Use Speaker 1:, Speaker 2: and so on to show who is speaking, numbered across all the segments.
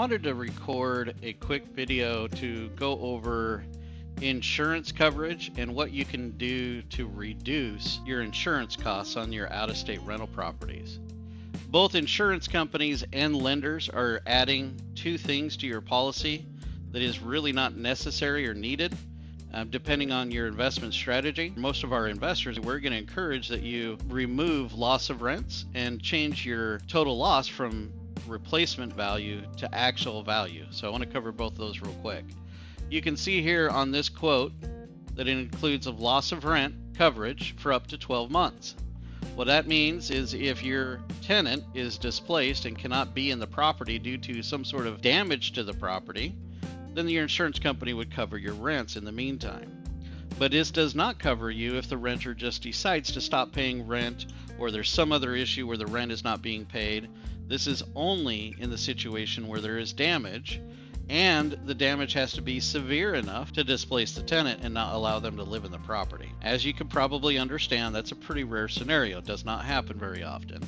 Speaker 1: wanted to record a quick video to go over insurance coverage and what you can do to reduce your insurance costs on your out-of-state rental properties. Both insurance companies and lenders are adding two things to your policy that is really not necessary or needed, depending on your investment strategy. Most of our investors, we're going to encourage that you remove loss of rents and change your total loss from replacement value to actual value. So I want to cover both of those real quick. You can see here on this quote that it includes a loss of rent coverage for up to 12 months. What that means is if your tenant is displaced and cannot be in the property due to some sort of damage to the property, then your insurance company would cover your rents in the meantime. But this does not cover you if the renter just decides to stop paying rent or there's some other issue where the rent is not being paid. This is only in the situation where there is damage, and the damage has to be severe enough to displace the tenant and not allow them to live in the property. As you can probably understand, that's a pretty rare scenario. It does not happen very often.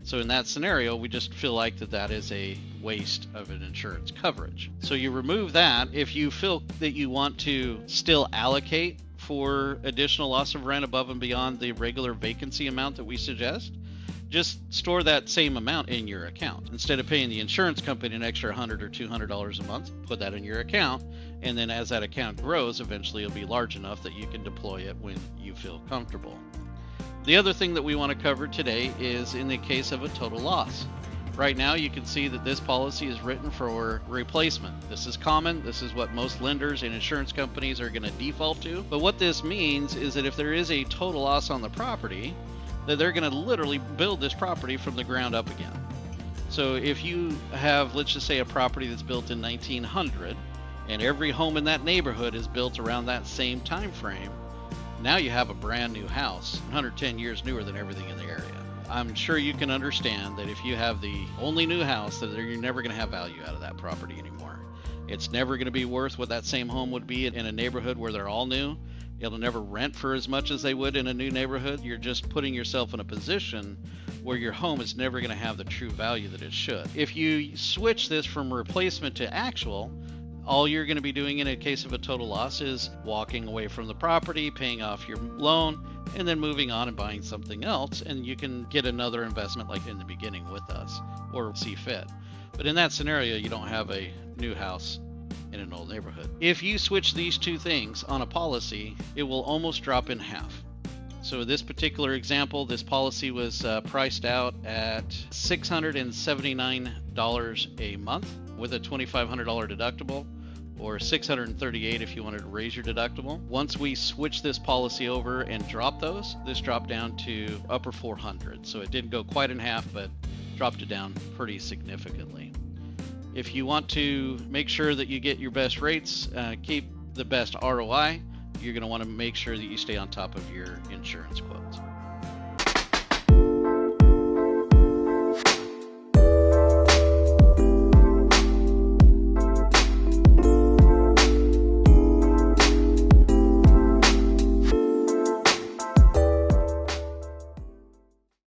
Speaker 1: So in that scenario, we just feel like that is a waste of an insurance coverage. So you remove that. If you feel that you want to still allocate for additional loss of rent above and beyond the regular vacancy amount that we suggest, just store that same amount in your account. Instead of paying the insurance company an extra $100 or $200 a month, put that in your account, and then as that account grows, eventually it'll be large enough that you can deploy it when you feel comfortable. The other thing that we want to cover today is in the case of a total loss. Right now you can see that this policy is written for replacement. This is common. This is what most lenders and insurance companies are going to default to. But what this means is that if there is a total loss on the property, that they're going to literally build this property from the ground up again. So if you have, let's just say, a property that's built in 1900 and every home in that neighborhood is built around that same time frame, now you have a brand new house, 110 years newer than everything in the area. I'm sure you can understand that if you have the only new house, that you're never going to have value out of that property anymore. It's never going to be worth what that same home would be in a neighborhood where they're all new. It'll never rent for as much as they would in a new neighborhood. You're just putting yourself in a position where your home is never going to have the true value that it should. If you switch this from replacement to actual, all you're going to be doing in a case of a total loss is walking away from the property, paying off your loan, and then moving on and buying something else, and you can get another investment like in the beginning with us or see fit. But in that scenario, you don't have a new house in an old neighborhood. If you switch these two things on a policy, it will almost drop in half. So this particular example, this policy was priced out at $679 a month with a $2,500 deductible, or $638 if you wanted to raise your deductible. Once we switch this policy over and drop those, this dropped down to upper 400. So it didn't go quite in half, but dropped it down pretty significantly. If you want to make sure that you get your best rates, keep the best ROI, you're going to want to make sure that you stay on top of your insurance quotes.